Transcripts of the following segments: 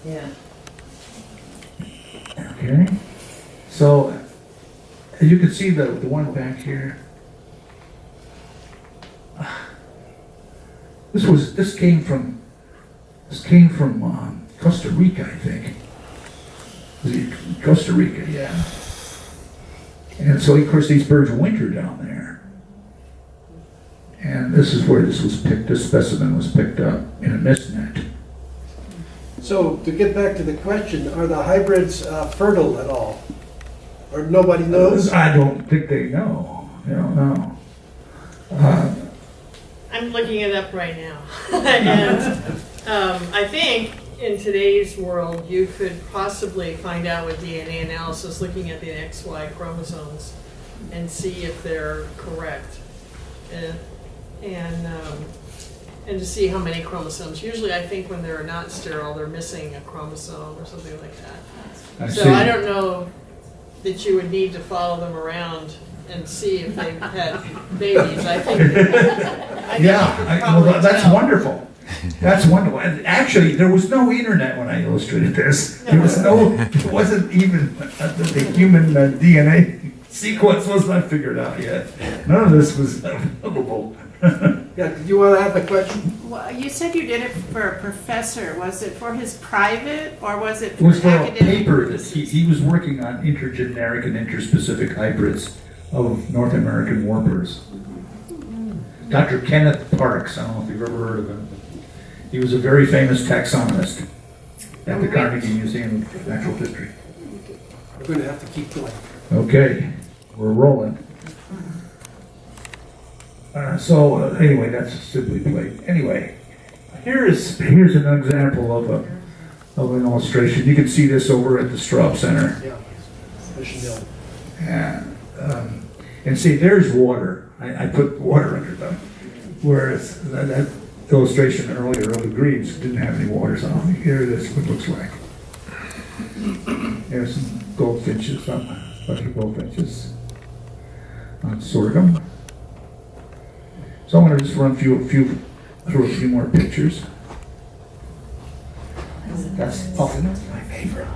Yeah. Okay, so as you can see the one back here. This came from Costa Rica, I think. Was it Costa Rica? Yeah. And so of course these birds winter down there. And this is where this specimen was picked up in a mist net. So to get back to the question, are the hybrids fertile at all? Or nobody knows? I don't think they know. They don't know. I'm looking it up right now. And I think in today's world, you could possibly find out with DNA analysis looking at the XY chromosomes and see if they're correct. And to see how many chromosomes. Usually I think when they're not sterile, they're missing a chromosome or something like that. So I don't know that you would need to follow them around and see if they've had babies. I think that's wonderful. That's wonderful. And actually, there was no internet when I illustrated this. There wasn't even the human DNA sequence was not figured out yet. None of this was available. Yeah, did you want to have the question? Well, you said you did it for a professor. Was it for his private or was it It for was for a academic paper that purposes? he was working on intergeneric and interspecific hybrids of North American warblers. Dr. Kenneth Parks, I don't know if you've ever heard of him. He was a very famous taxonomist at the Carnegie Museum of Natural History. We're going to have to keep going. Okay, we're rolling. Anyway, that's a Sibley plate. Anyway, here's an example of an illustration. You can see this over at the Straub Center. Yeah. Mission Hill. And see, there's water. I put water under them. Whereas that illustration earlier of the greens didn't have any water. So here it is, what it looks like. There's some goldfinches, special goldfinches on sorghum. So I'm going to just run through a few more pictures. That's puffin, my favorite.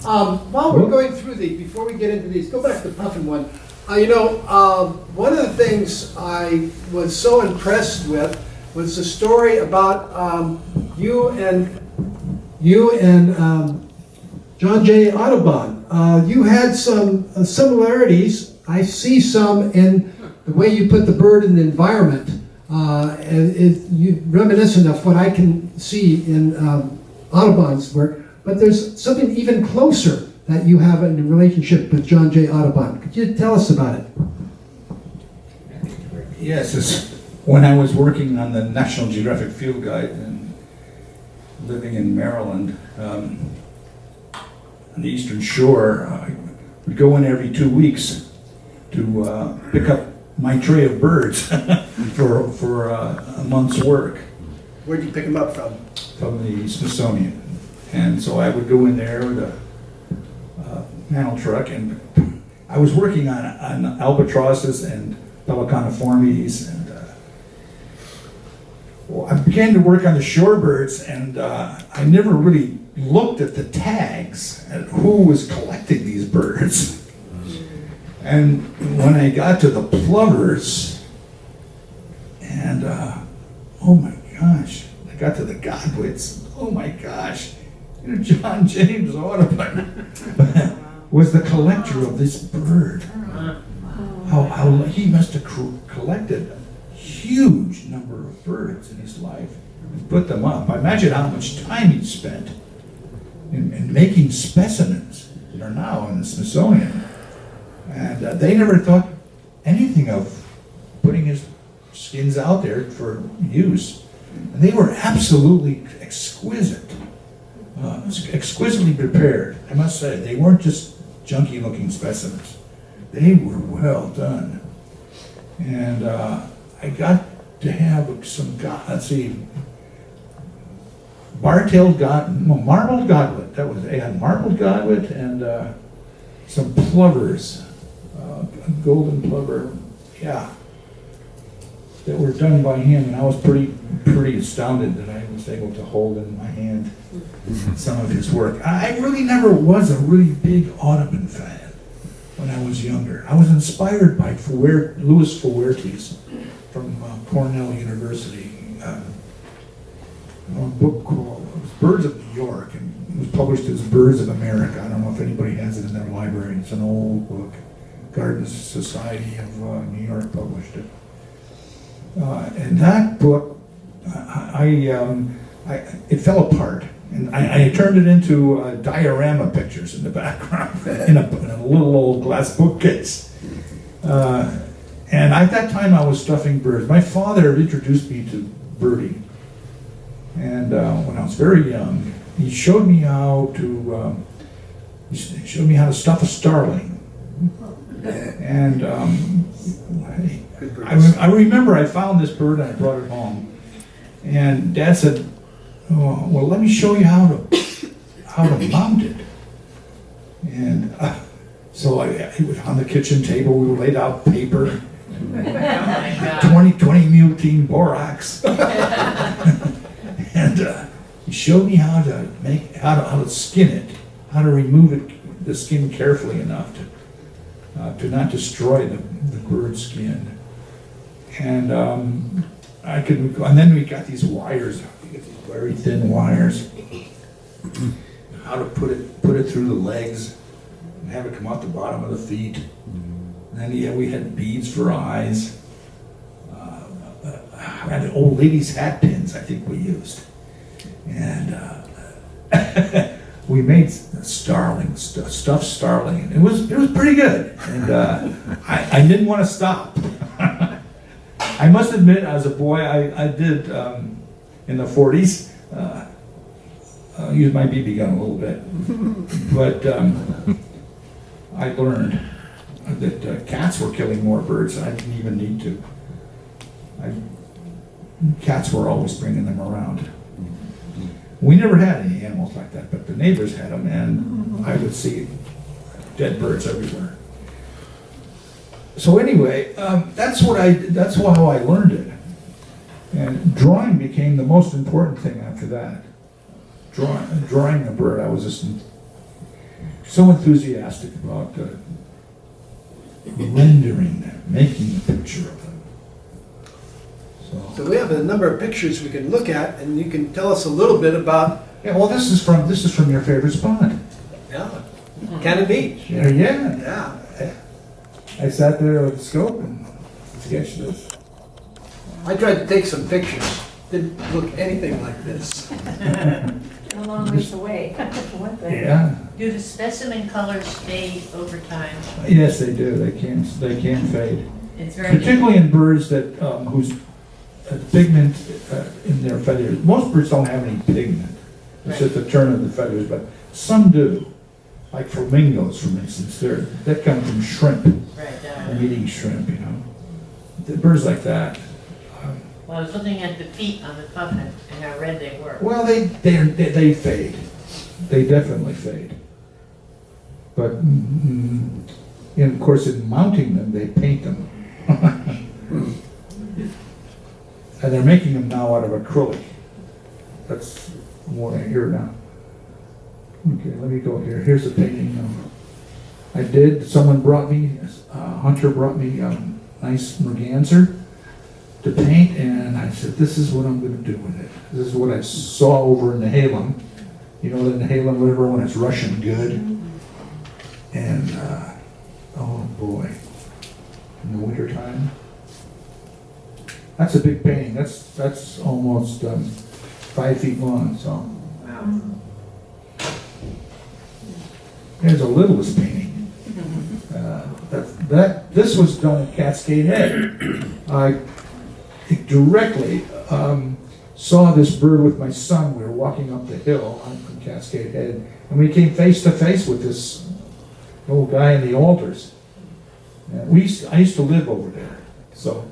While we're going through these, before we get into these, go back to the puffin one. One of the things I was so impressed with was the story about you and John J. Audubon. You had some similarities. I see some in the way you put the bird in the environment. Reminiscent of what I can see in Audubon's work. But there's something even closer that you have in a relationship with John J. Audubon. Could you tell us about it? Yes, it's when I was working on the National Geographic Field Guide and living in Maryland, on the Eastern Shore, I would go in every 2 weeks to pick up my tray of birds for a month's work. Where'd you pick them up from? From the Smithsonian. And so I would go in there with a panel truck, and I was working on albatrosses and pelicaniformes, and I began to work on the shorebirds, and I never really looked at the tags at who was collecting these birds. And when I got to the plovers, and oh my gosh, I got to the godwits, oh my gosh, John James Audubon was the collector of this bird. How he must have collected a huge number of birds in his life and put them up. I imagine how much time he spent in making specimens that are now in the Smithsonian. And they never thought anything of putting his skins out there for use. And they were absolutely exquisite. Exquisitely prepared, I must say. They weren't just junky looking specimens. They were well done. And I got to have some, marbled godwit. That was a marbled godwit and some plovers, golden plover. Yeah. that were done by him, and I was pretty astounded that I was able to hold in my hand some of his work. I really never was a really big Audubon fan when I was younger. I was inspired by Louis Fuertes from Cornell University. A book called Birds of New York, and it was published as Birds of America. I don't know if anybody has it in their library. It's an old book. Garden Society of New York published it. And that book, it fell apart, and I turned it into diorama pictures in the background in a little old glass bookcase. And at that time, I was stuffing birds. My father introduced me to birding, and when I was very young, he showed me how to stuff a starling. And I remember I found this bird and I brought it home, and Dad said, "Oh, well, let me show you how to mount it." And so it was on the kitchen table. We laid out paper, 20 multine borax, and he showed me how to skin it, how to remove the skin carefully enough to not destroy the bird skin. And and then we got these wires, these very thin wires, how to put it through the legs and have it come out the bottom of the feet. And then we had beads for eyes. I had old ladies' hat pins, I think we used. And we made stuffed starling. It was pretty good, and I didn't want to stop. I must admit, as a boy, I did in the 40s use my BB gun a little bit, but I learned that cats were killing more birds than I didn't even need to. Cats were always bringing them around. We never had any animals like that, but the neighbors had them, and I would see dead birds everywhere. So anyway, that's how I learned it. And drawing became the most important thing after that. Drawing a bird, I was just so enthusiastic about rendering them, making a picture of them. So we have a number of pictures we can look at, and you can tell us a little bit about. Yeah, well, this is from your favorite spot. Yeah, Cannon Beach. Yeah. Yeah. I sat there with a scope and sketched this. I tried to take some pictures. Didn't look anything like this. A long ways away, for one thing. Yeah. Do the specimen colors fade over time? Yes, they do. They can fade. It's very Particularly in birds that whose pigment in their feathers. Most birds don't have any pigment. It's just the turn of the feathers, but some do. Like flamingos, for instance, that come from shrimp. right. From eating shrimp, you know. The birds like that. Well, I was looking at the feet on the puffin and how red they were. Well, they fade. They definitely fade. But and of course, in mounting them, they paint them. And they're making them now out of acrylic. That's what I hear now. Okay, let me go here. Here's the painting someone brought me, Hunter brought me a nice merganser to paint, and I said, this is what I'm going to do with it. This is what I saw over in the Halem. You know, the Halem River when it's rushing good. And, oh boy, in the wintertime. That's a big painting. That's almost 5 feet long, so. Wow. There's a littlest painting. This was done at Cascade Head. I directly saw this bird with my son. We were walking up the hill on Cascade Head, and we came face to face with this old guy in the alders. I used to live over there, so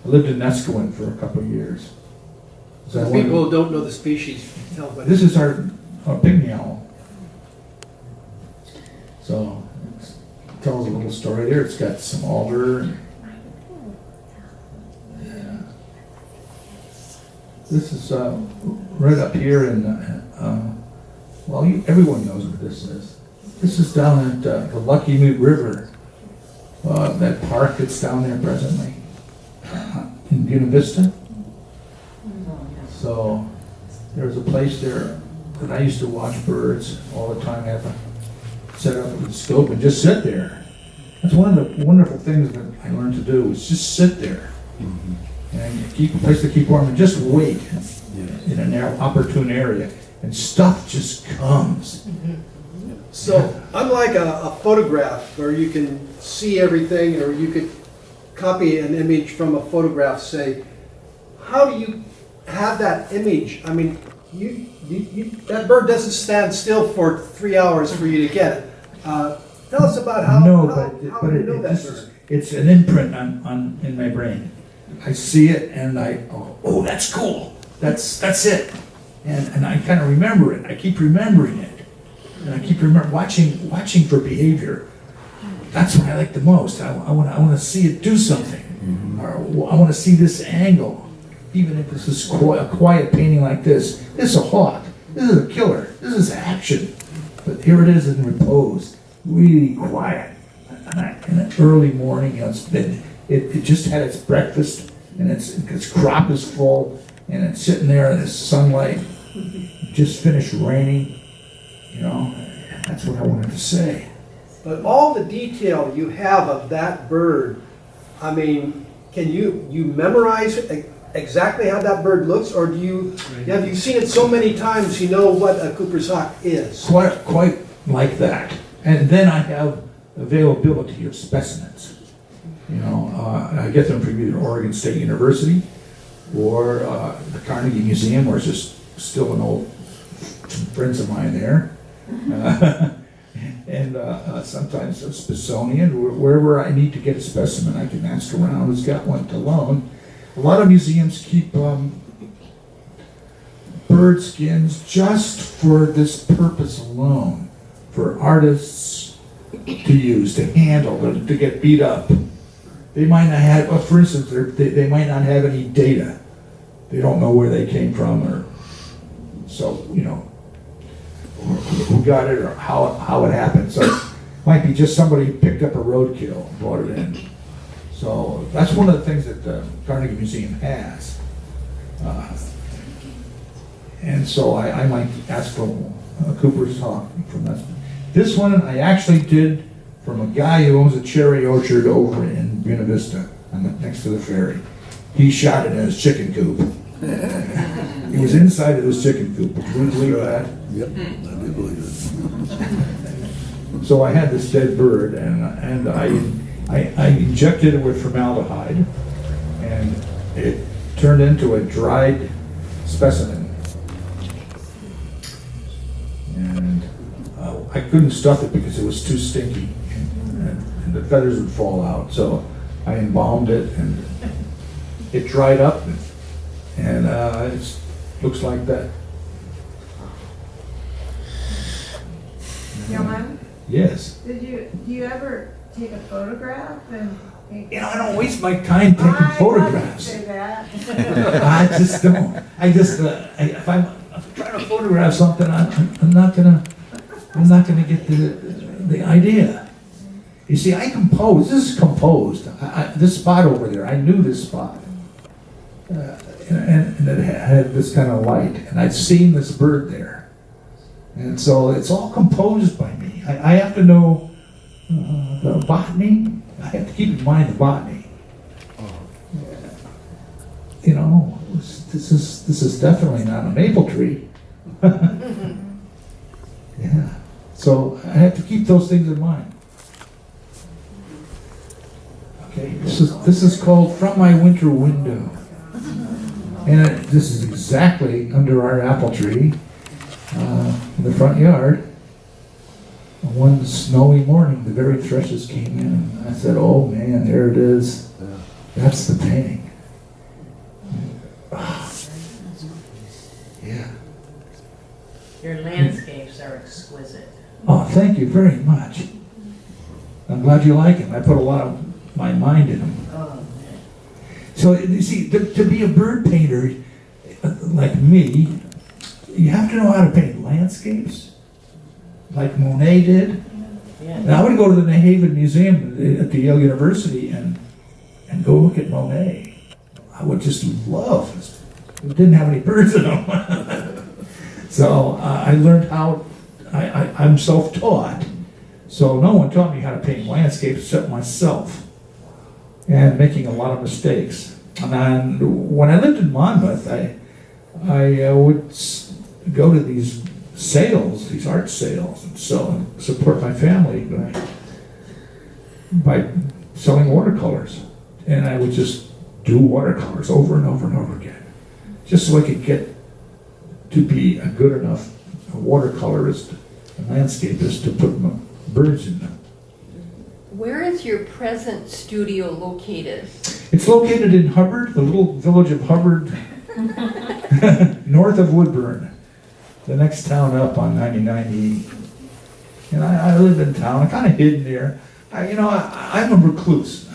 I lived in Nescoin for a couple of years. So People who don't know the species, tell what. This is our pygmy owl. So it tells a little story there. It's got some alder. Yeah. This is right up here in, well, everyone knows what this is. This is down at the Lucky Moot River, that park that's down there presently, in Buena Vista. So there's a place there that I used to watch birds all the time. I have to set up with the scope and just sit there. That's one of the wonderful things that I learned to do, is just sit there. And keep a place to keep warm and just wait in an opportune area. And stuff just comes. So, unlike a photograph where you can see everything, or you could copy an image from a photograph, say, how do you have that image? I mean, that bird doesn't stand still for 3 hours for you to get it. Tell us about how you know that bird. It's an imprint in my brain. I see it and oh, that's cool. That's it. And I kind of remember it. I keep remembering it. And I keep watching for behavior. That's what I like the most. I want to see it do something. Or I want to see this angle. Even if this is a quiet painting like this. This is a hawk. This is a killer. This is action. But here it is in repose. Really quiet. In an early morning, it just had its breakfast, and its crop is full, and it's sitting there in the sunlight. Just finished raining. That's what I wanted to say. But all the detail you have of that bird, I mean, can you memorize exactly how that bird looks, or have you seen it so many times you know what a Cooper's hawk is? Quite like that. And then I have availability of specimens. I get them from either Oregon State University or the Carnegie Museum, where it's just still some friends of mine there. And sometimes a Smithsonian, wherever I need to get a specimen, I can ask around who's got one to loan. A lot of museums keep bird skins just for this purpose alone, for artists to use, to handle, to get beat up. They might not have, for instance, they might not have any data. They don't know where they came from, or so, who got it or how it happened. So it might be just somebody who picked up a roadkill and brought it in. So that's one of the things that the Carnegie Museum has. And so I might ask for a Cooper's hawk from that. This one I actually did from a guy who owns a cherry orchard over in Buena Vista, next to the ferry. He shot it in his chicken coop. He was inside of his chicken coop. Would you believe that? Yep, I do believe it. So I had this dead bird, and I injected it with formaldehyde, and it turned into a dried specimen. And I couldn't stuff it because it was too stinky, and the feathers would fall out. So I embalmed it, and it dried up, and it looks like that. Johan, Yes. do you ever take a photograph and? I don't waste my time taking photographs. I say that. I just don't. If I'm trying to photograph something, I'm not gonna get the idea. You see, I compose. This is composed. This spot over there, I knew this spot, and it had this kind of light, and I'd seen this bird there, and so it's all composed by me. I have to know the botany. I have to keep in mind the botany. This is definitely not a maple tree. Yeah. So I have to keep those things in mind. Okay, this is called From My Winter Window. And this is exactly under our apple tree in the front yard. One snowy morning, the very thrushes came in, and I said, "Oh man, there it is. That's the painting." Yeah. Your landscapes are exquisite. Oh, thank you very much. I'm glad you like them. I put a lot of my mind in them. Oh, man. So you see, to be a bird painter, like me, you have to know how to paint landscapes, like Monet did. Yeah. And I would go to the New Haven Museum at the Yale University and go look at Monet. I would just love. It didn't have any birds in them. So I learned how, I'm self-taught. So no one taught me how to paint landscapes except myself. And making a lot of mistakes. And when I lived in Monmouth, I would go to these sales, these art sales, and support my family by selling watercolors. And I would just do watercolors over and over and over again, just so I could get to be a good enough watercolorist and landscapist to put my birds in them. Where is your present studio located? It's located in Hubbard, the little village of Hubbard, north of Woodburn, the next town up on 99E. And I live in town, I'm kind of hidden there. I'm a recluse,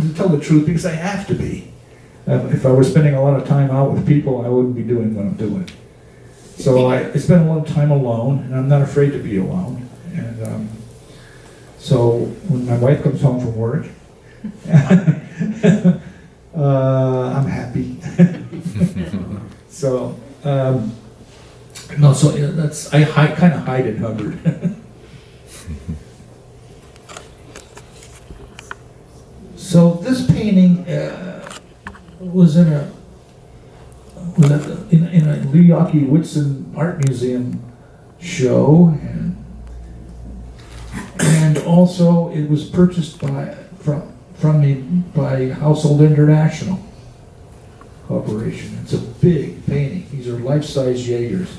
to tell the truth, because I have to be. If I were spending a lot of time out with people, I wouldn't be doing what I'm doing. So I spend a lot of time alone, and I'm not afraid to be alone. And so when my wife comes home from work, I'm happy. So, I kind of hide in Hubbard. So this painting was in a Lee Yockey Whitson Art Museum show, and also it was purchased from me by Household International Corporation. It's a big painting. These are life-size Jaegers.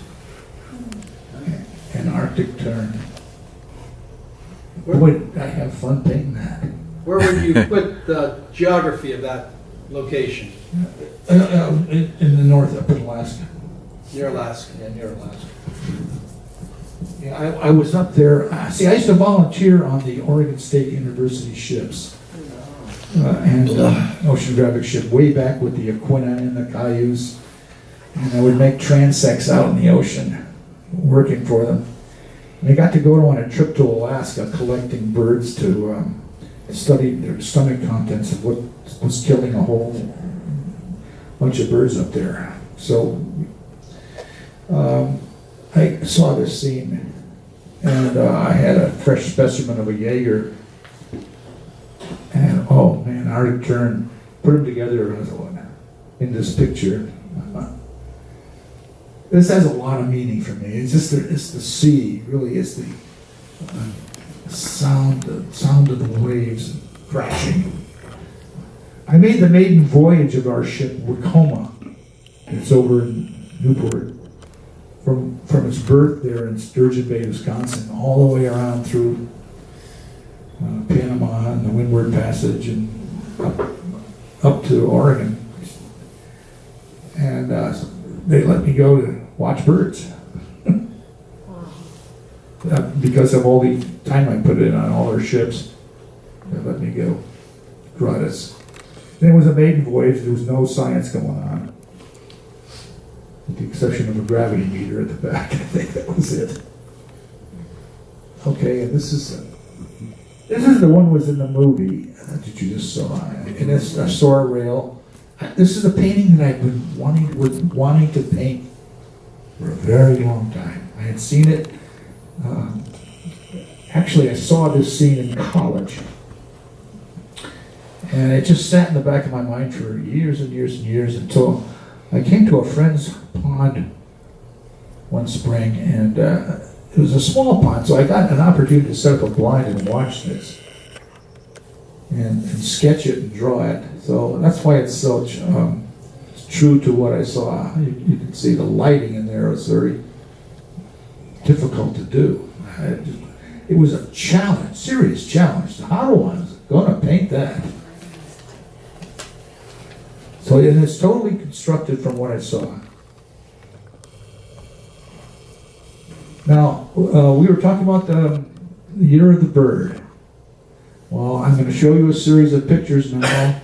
An Arctic Tern. Boy, I have fun painting that. Where would you put the geography of that location? In the north, up in Alaska. Near Alaska. Yeah, near Alaska. Yeah, I was up there. See, I used to volunteer on the Oregon State University ships. And oceanographic ship way back with the Aquina and the Cayuse. And I would make transects out in the ocean, working for them. And I got to go on a trip to Alaska collecting birds to study their stomach contents of what was killing a whole bunch of birds up there. So I saw this scene, and I had a fresh specimen of a Jaeger, and oh man, Arctic Tern, put them together in this picture. This has a lot of meaning for me. It's the sea, really is the sound of the waves crashing. I made the maiden voyage of our ship Wacoma. It's over in Newport. From its birth there in Sturgeon Bay, Wisconsin, all the way around through Panama and the Windward Passage and up to Oregon. And they let me go to watch birds. Because of all the time I put in on all their ships, they let me go. Gratis. And it was a maiden voyage. There was no science going on, with the exception of a gravity meter at the back. I think that was it. Okay, and this is the one that was in the movie that you just saw. And it's a Sora rail. This is a painting that I've been wanting to paint for a very long time. I had seen it. Actually, I saw this scene in college, and it just sat in the back of my mind for years and years and years until I came to a friend's pond one spring, and it was a small pond, so I got an opportunity to set up a blind and watch this and sketch it and draw it. So that's why it's so true to what I saw. You can see the lighting in there is very difficult to do. It was a challenge, serious challenge. How was I going to paint that? So it's totally constructed from what I saw. Now, we were talking about the year of the bird. Well, I'm going to show you a series of pictures now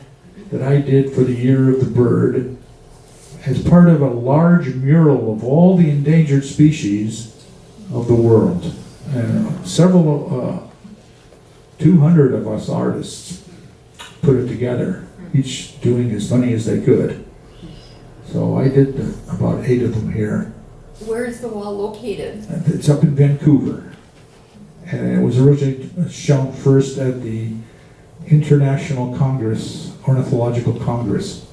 that I did for the year of the bird. as part of a large mural of all the endangered species of the world. And several, 200 of us artists put it together, each doing as many as they could. So I did about 8 of them here. Where is the wall located? It's up in Vancouver. And it was originally shown first at the International Congress, Ornithological Congress.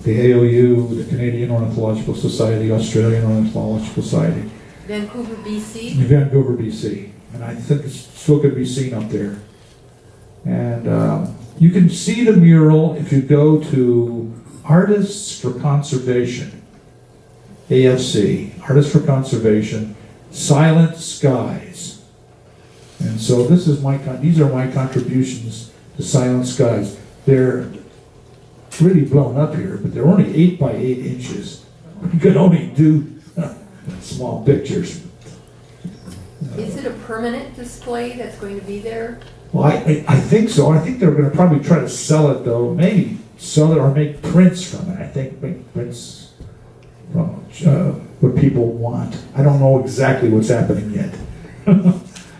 The AOU, the Canadian Ornithological Society, Australian Ornithological Society. Vancouver, BC? In Vancouver, BC. And I think it's still going to be seen up there. And you can see the mural if you go to Artists for Conservation, AFC, Artists for Conservation, Silent Skies. And so this is these are my contributions to Silent Skies. They're really blown up here, but they're only 8 by 8 inches. You can only do small pictures. Is it a permanent display that's going to be there? Well, I think so. I think they're going to probably try to sell it, though. Maybe sell it or make prints from it. I think make prints from what people want. I don't know exactly what's happening yet.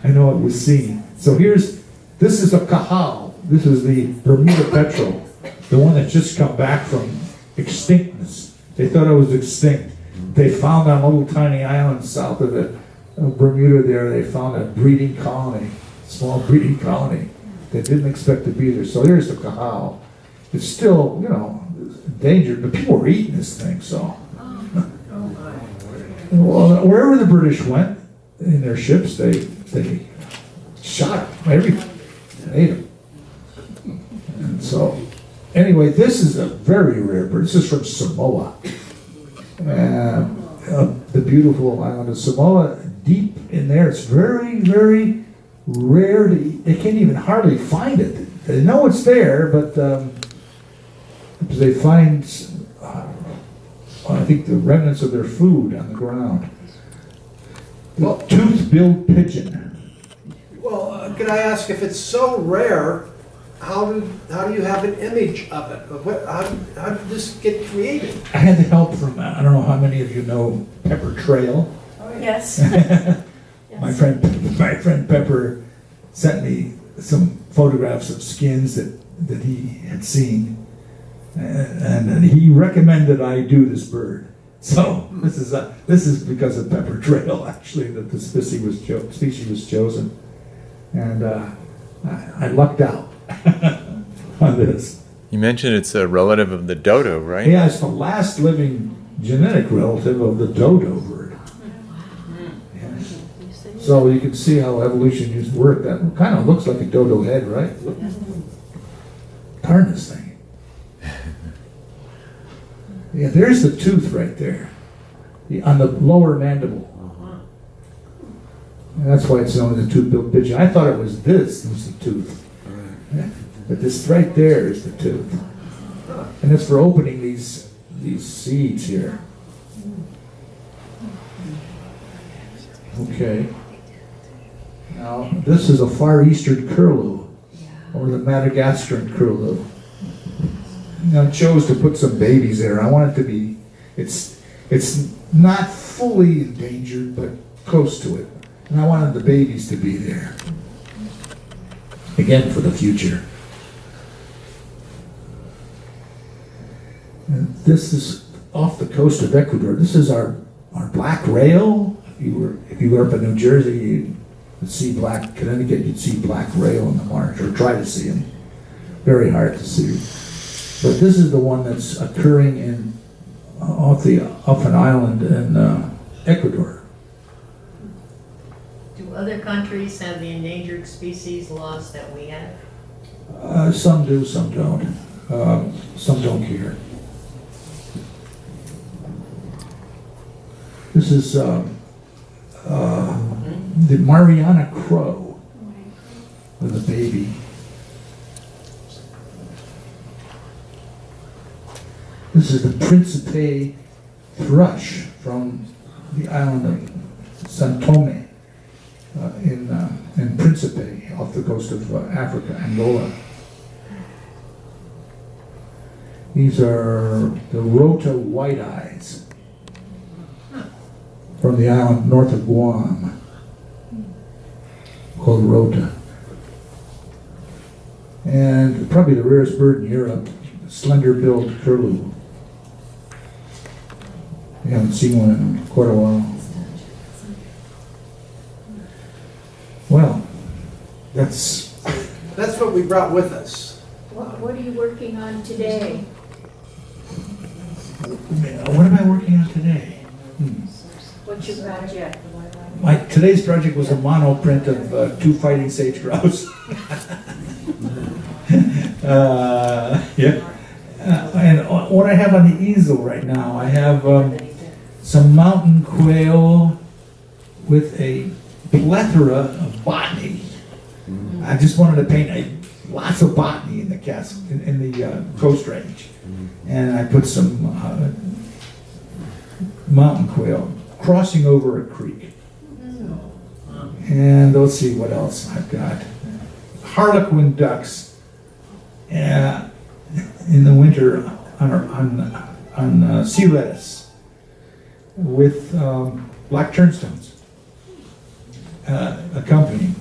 I know it was seen. So this is a cahal. This is the Bermuda petrel, the one that's just come back from extinctness. They thought it was extinct. They found on a little tiny island south of Bermuda there, they found a breeding colony, small breeding colony that didn't expect to be there. So there's the cahal. It's still, endangered, but people were eating this thing, so. Well, wherever the British went in their ships, they shot them, ate them. And so, anyway, this is a very rare bird. This is from Samoa. The beautiful island of Samoa, deep in there. It's very, very rare to eat. They can't even hardly find it. They know it's there, but they find, I think, the remnants of their food on the ground. Well, Tooth-billed pigeon. Well, can I ask, if it's so rare, how do you have an image of it? How did this get created? I had the help from, I don't know how many of you know Pepper Trail. Yes. My friend Pepper sent me some photographs of skins that he had seen, and he recommended I do this bird. So this is because of Pepper Trail, actually, that the species was chosen, and I lucked out on this. You mentioned it's a relative of the dodo, right? Yeah, it's the last living genetic relative of the dodo bird. So you can see how evolution used to work. That kind of looks like a dodo head, right? Darn this thing. Yeah, there's the tooth right there, on the lower mandible. And that's why it's known as a tooth-billed pigeon. I thought it was this was the tooth. But this right there is the tooth. And it's for opening these seeds here. Okay. Now, this is a Far Eastern curlew, or the Madagascar curlew. Now, I chose to put some babies there. I want it to be, it's not fully endangered, but close to it. And I wanted the babies to be there. Again, for the future. And this is off the coast of Ecuador. This is our black rail. If you were up in New Jersey, you would see Connecticut, you'd see black rail in the marsh, or try to see them. Very hard to see. But this is the one that's occurring off an island in Ecuador. Do other countries have the endangered species laws that we have? Some do, some don't. Some don't care. This is the Mariana crow with a baby. This is the Principe thrush from the island of San Tome in Principe, off the coast of Africa, Angola. These are the Rota white eyes from the island north of Guam, called Rota. And probably the rarest bird in Europe, slender-billed curlew. We haven't seen one in quite a while. Well, that's what we brought with us. What are you working on today? what am I working on today? What's your project? Today's project was a mono print of 2 fighting sage grouse. Yeah. And what I have on the easel right now, I have some mountain quail with a plethora of botany. I just wanted to paint lots of botany in the Coast Range, and I put some mountain quail crossing over a creek. And let's see what else I've got. Harlequin ducks in the winter on sea lettuce with black turnstones accompanying.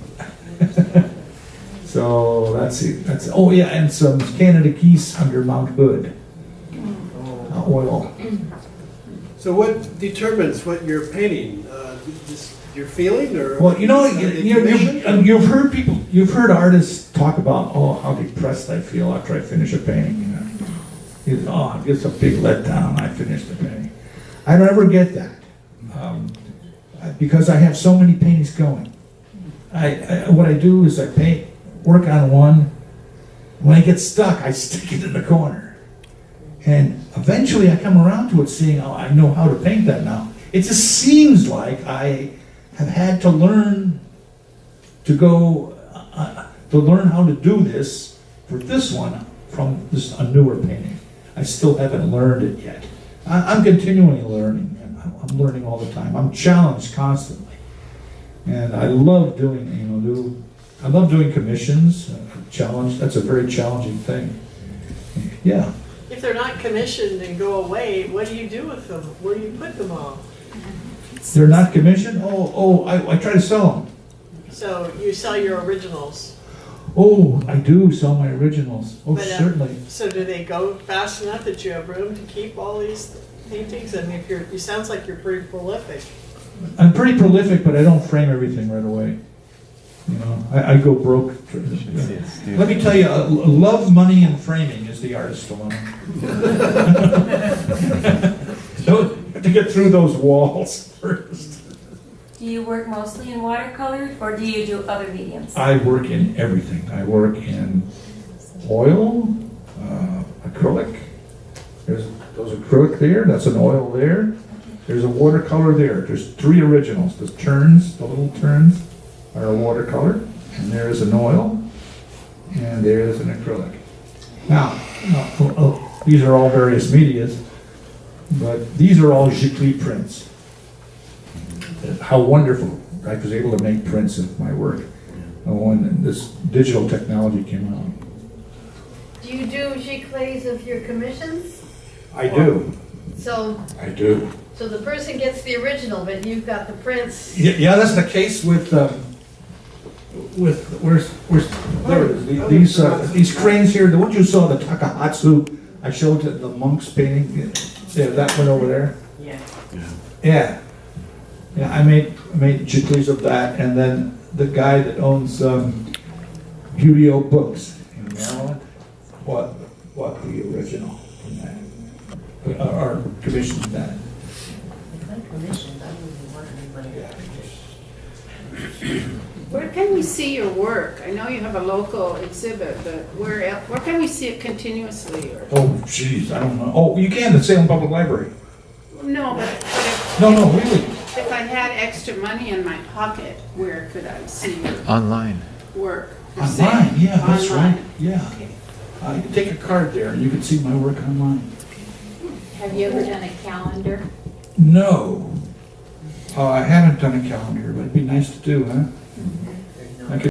So that's oh yeah, and some Canada geese under Mount Hood. Oil. So what determines what you're painting? Just your feeling, or Well, you've heard people, you've heard artists talk about, oh, how depressed I feel after I finish a painting. It's a big letdown. I finished the painting. I don't ever get that because I have so many paintings going. What I do is I work on one. When I get stuck, I stick it in the corner, and eventually I come around to it, seeing, oh, I know how to paint that now. It just seems like I have had to learn to learn how to do this for this one from a newer painting. I still haven't learned it yet. I'm continually learning, and I'm learning all the time. I'm challenged constantly, and I love doing commissions. Challenge, that's a very challenging thing. Yeah. If they're not commissioned and go away, what do you do with them? Where do you put them all? They're not commissioned? I try to sell them. So you sell your originals. Oh, I do sell my originals. Oh, But, certainly. So do they go fast enough that you have room to keep all these paintings? And if it sounds like you're pretty prolific. I'm pretty prolific, but I don't frame everything right away. I go broke. Let me tell you, love, money, and framing is the artist's dilemma. So to get through those walls first. Do you work mostly in watercolor, or do you do other mediums? I work in everything. I work in oil, acrylic. Those acrylic there. That's an oil there. There's a watercolor there. There's 3 originals. The little turns, are a watercolor, and there's an oil, and there's an acrylic. Now, these are all various medias, but these are all Giclée prints. How wonderful I was able to make prints of my work when this digital technology came out. Do you do giclées of your commissions? I do. I do. So the person gets the original, but you've got the prints. Yeah, that's the case with there it is. These cranes here, the ones you saw, the Takahatsu, I showed the monks painting. Yeah, that one over there. Yeah. Yeah, I made giclées of that, and then the guy that owns Beauty-O Books in Maryland bought the original from that, or commissioned that. If I commissioned, I wouldn't want anybody else. Where can we see your work? I know you have a local exhibit, but where can we see it continuously? Oh, jeez, I don't know. Oh, you can at Salem Public Library. No, but if, No, really. if I had extra money in my pocket, where could I see your Online. work? for Online, sale? yeah, that's Online. right. Yeah. You can take a card there, and you can see my work online. Have you ever done a calendar? No. I haven't done a calendar, but it'd be nice to do, huh?